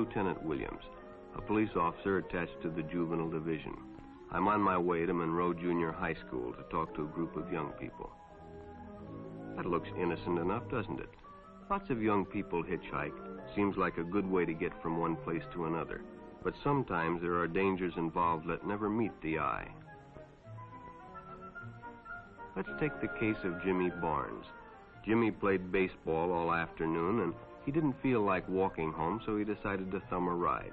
Lieutenant Williams, a police officer attached to the Juvenile Division. I'm on my way to Monroe Junior High School to talk to a group of young people. That looks innocent enough, doesn't it? Lots of young people hitchhike. Seems like a good way to get from one place to another. But sometimes there are dangers involved that never meet the eye. Let's take the case of Jimmy Barnes. Jimmy played baseball all afternoon, and he didn't feel like walking home, so he decided to thumb a ride.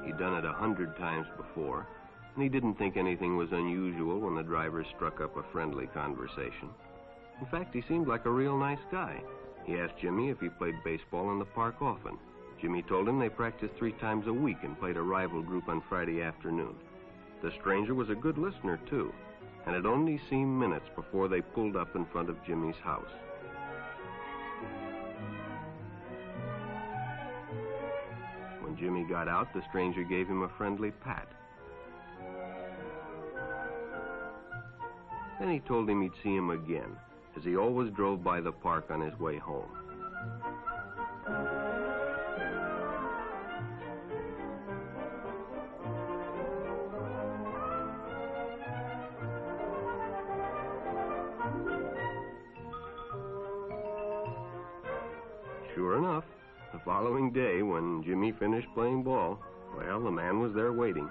He'd done it 100 times before, and he didn't think anything was unusual when the driver struck up a friendly conversation. In fact, he seemed like a real nice guy. He asked Jimmy if he played baseball in the park often. Jimmy told him they practiced 3 times a week and played a rival group on Friday afternoon. The stranger was a good listener, too, and it only seemed minutes before they pulled up in front of Jimmy's house. When Jimmy got out, the stranger gave him a friendly pat. Then he told him he'd see him again, as he always drove by the park on his way home. Sure enough, the following day, when Jimmy finished playing ball, well, the man was there waiting.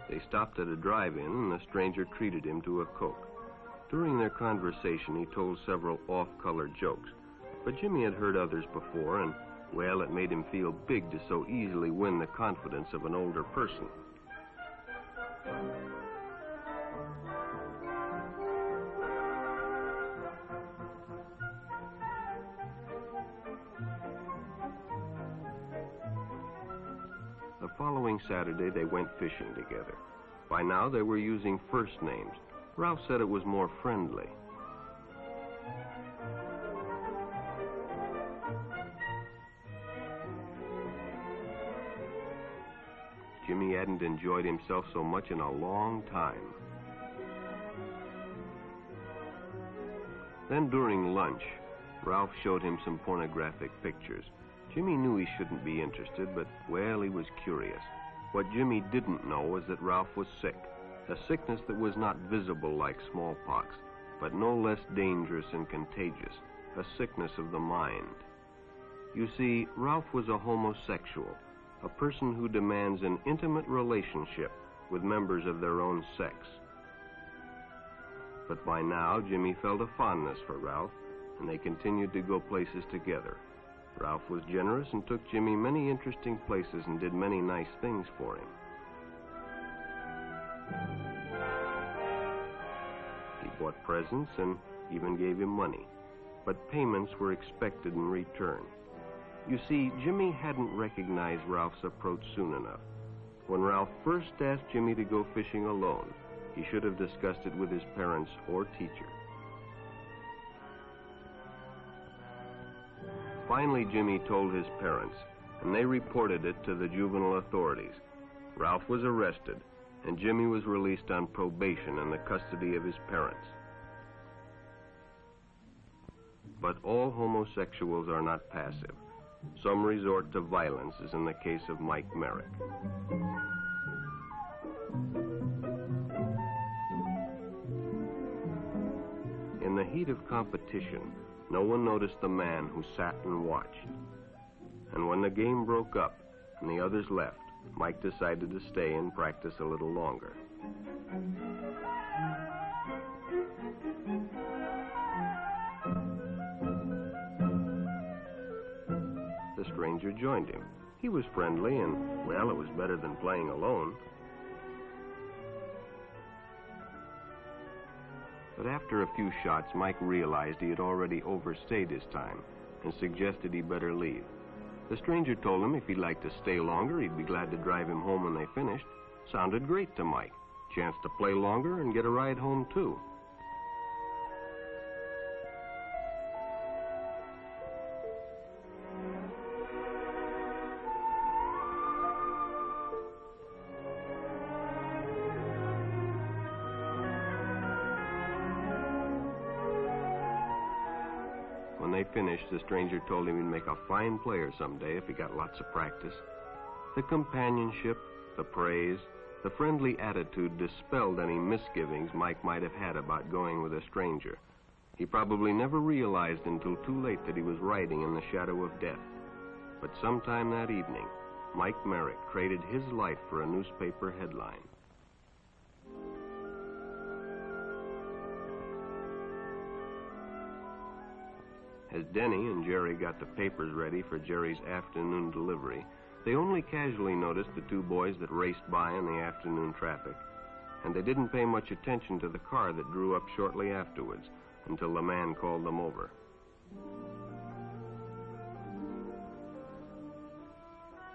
They stopped at a drive-in, and the stranger treated him to a Coke. During their conversation, he told several off-color jokes, but Jimmy had heard others before, and, well, it made him feel big to so easily win the confidence of an older person. The following Saturday, they went fishing together. By now, they were using first names. Ralph said it was more friendly. Jimmy hadn't enjoyed himself so much in a long time. Then during lunch, Ralph showed him some pornographic pictures. Jimmy knew he shouldn't be interested, but, well, he was curious. What Jimmy didn't know was that Ralph was sick, a sickness that was not visible like smallpox, but no less dangerous and contagious, a sickness of the mind. You see, Ralph was a homosexual, a person who demands an intimate relationship with members of their own sex. But by now, Jimmy felt a fondness for Ralph, and they continued to go places together. Ralph was generous and took Jimmy many interesting places and did many nice things for him. He bought presents and even gave him money, but payments were expected in return. You see, Jimmy hadn't recognized Ralph's approach soon enough. When Ralph first asked Jimmy to go fishing alone, he should have discussed it with his parents or teacher. Finally, Jimmy told his parents, and they reported it to the juvenile authorities. Ralph was arrested, and Jimmy was released on probation in the custody of his parents. But all homosexuals are not passive. Some resort to violence, as in the case of Mike Merrick. In the heat of competition, no one noticed the man who sat and watched. And when the game broke up and the others left, Mike decided to stay and practice a little longer. The stranger joined him. He was friendly and, well, it was better than playing alone. But after a few shots, Mike realized he had already overstayed his time and suggested he better leave. The stranger told him if he'd like to stay longer, he'd be glad to drive him home when they finished. Sounded great to Mike. Chance to play longer and get a ride home, too. When they finished, the stranger told him he'd make a fine player someday if he got lots of practice. The companionship, the praise, the friendly attitude dispelled any misgivings Mike might have had about going with a stranger. He probably never realized until too late that he was riding in the shadow of death. But sometime that evening, Mike Merrick traded his life for a newspaper headline. As Denny and Jerry got the papers ready for Jerry's afternoon delivery, they only casually noticed the two boys that raced by in the afternoon traffic, and they didn't pay much attention to the car that drew up shortly afterwards until the man called them over.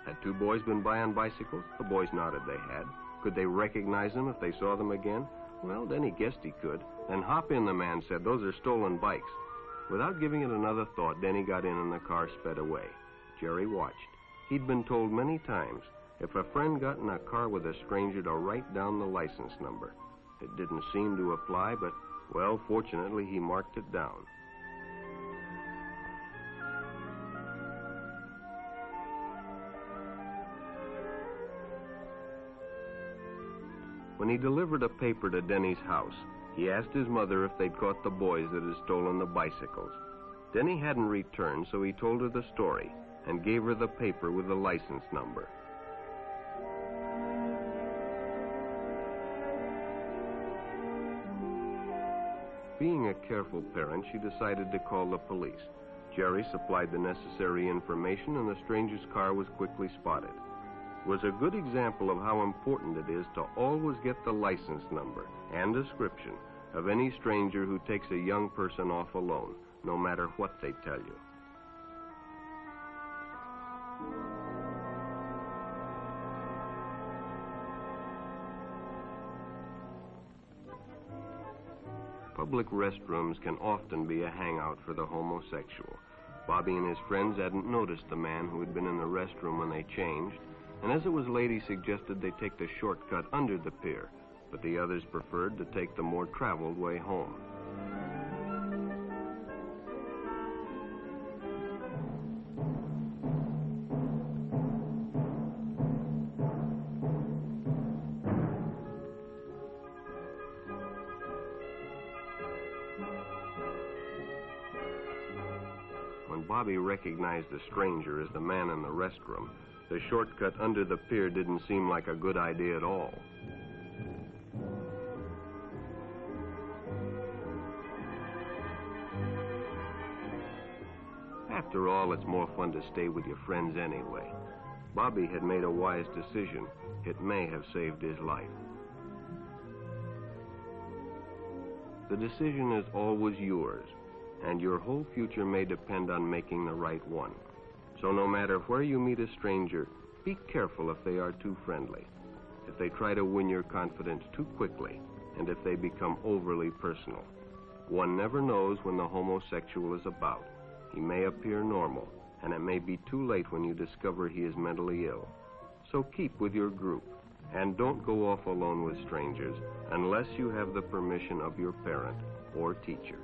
Had two boys been by on bicycles? The boys nodded they had. Could they recognize them if they saw them again? Well, Denny guessed he could. Then hop in, the man said. Those are stolen bikes. Without giving it another thought, Denny got in and the car sped away. Jerry watched. He'd been told many times, if a friend got in a car with a stranger, to write down the license number. It didn't seem to apply, but, well, fortunately, he marked it down. When he delivered a paper to Denny's house, he asked his mother if they'd caught the boys that had stolen the bicycles. Denny hadn't returned, so he told her the story and gave her the paper with the license number. Being a careful parent, she decided to call the police. Jerry supplied the necessary information, and the stranger's car was quickly spotted. It was a good example of how important it is to always get the license number and description of any stranger who takes a young person off alone, no matter what they tell you. Public restrooms can often be a hangout for the homosexual. Bobby and his friends hadn't noticed the man who had been in the restroom when they changed, and as it was late, he suggested they take the shortcut under the pier, but the others preferred to take the more traveled way home. When Bobby recognized the stranger as the man in the restroom, the shortcut under the pier didn't seem like a good idea at all. After all, it's more fun to stay with your friends anyway. Bobby had made a wise decision. It may have saved his life. The decision is always yours, and your whole future may depend on making the right one. So no matter where you meet a stranger, be careful if they are too friendly, if they try to win your confidence too quickly, and if they become overly personal. One never knows when the homosexual is about. He may appear normal, and it may be too late when you discover he is mentally ill. So keep with your group, and don't go off alone with strangers unless you have the permission of your parent or teacher.